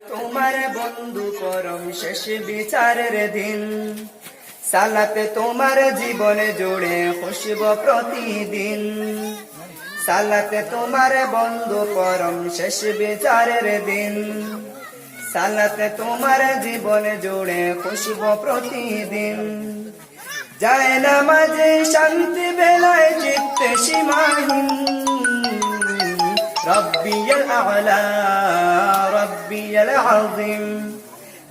তোমার বন্ধু পরম শেষ বিচারের দিন, সালাতে তোমার জীবনে জুড়ে খুশব প্রতিদিন। সালাতে তোমার বন্ধু পরম শেষ বিচারের দিন, সালাতে তোমার জীবনে জুড়ে খুশব প্রতিদিন। যায় নামাজে শান্তি বেলায় চিত্তে সীমাহীন, রব্বিয়াল আ'লা রব্বিয়াল আযীম,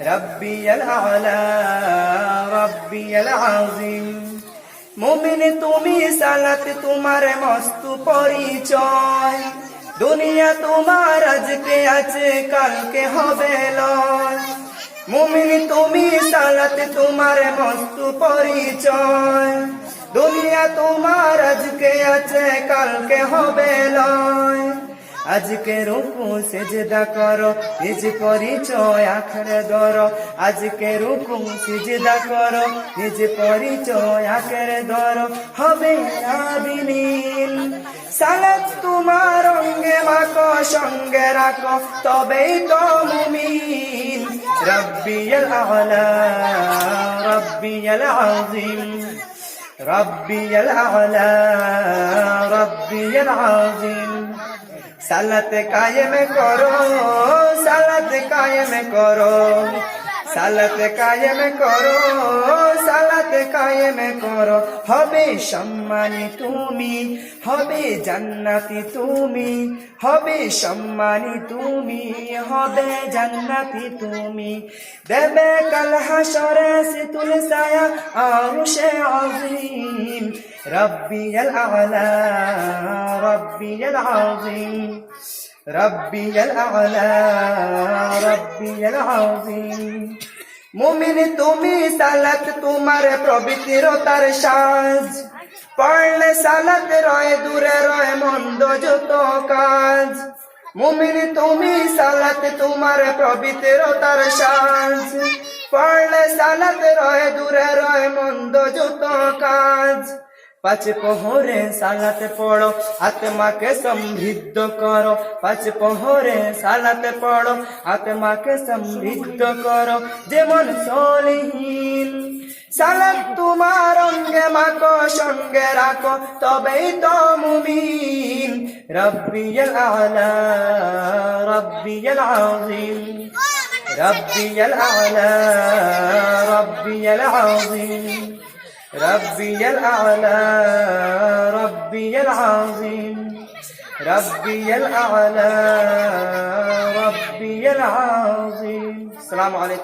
রব্বিয়াল আ'লা রব্বিয়াল আযীম। মুমিন তুমি সালাত তোমার মস্ত পরিচয়, দুনিয়া তোমার আজকে আছে কালকে হবে লয়। মুমিন তুমি সালাত তোমার মস্ত পরিচয়, দুনিয়া তোমার আজকে আছে কালকে হবে লয়। আজকে রুকু সিজদা করো, নিজ পরিচয় আখেরে ধরো। আজকে রুকু সিজদা করো, নিজ পরিচয় আখেরে ধরো। হবে আদিনীন সালাত তোমার অঙ্গে মাখো, সঙ্গে রাখো, তবেই তো মুমিন। রব্বিয়াল আ'লা রব্বিয়াল আযীম, রব্বিয়াল আ'লা রব্বিয়াল আযীম। সালাত কায়েম করো, সালাত কায়েম করো, সালাত কায়েম করো, সালাত কায়েম করো। হবে সম্মানী তুমি, হবে জান্নাতি তুমি, হবে সম্মানী তুমি, হবে জান্নাতি তুমি। দেবে কাল হাসরে সিতুল সায়া আরশে আযীম। রব্বিয়াল আ'লা রব্বিয়াল আযীম, রব্বিয়াল আ'লা রব্বিয়াল আযীম। মুমিন তুমি সালাত তোমার পবিত্রতার সাজ, পড়লে সালাত রয় দূরে রয় মন্দ যত কাজ। মুমিন তুমি সালাত তোমার পবিত্রতার সাজ, পড়লে সালাত রয় দূরে রয় মন্দ যত কাজ। পাঁচ প্রহরে সালাত পড়ো, আত্মাকে সমৃদ্ধ করো। পাঁচ প্রহরে সালাত পড়ো, আত্মাকে সমৃদ্ধ করো। যেমন সলিহীন সালাত তোমার অঙ্গে মাখো, সঙ্গে রাখো, তবেই তো মুমিন। রব্বিয়াল আ'লা রব্বিয়াল আযীম, রব্বিয়াল আ'লা রব্বিয়াল আযীম, রব্বিয়াল আ'লা রব্বিয়াল আযীম, রব্বিয়াল আ'লা রব্বিয়াল আযীম। আসসালামু আলাইকুম।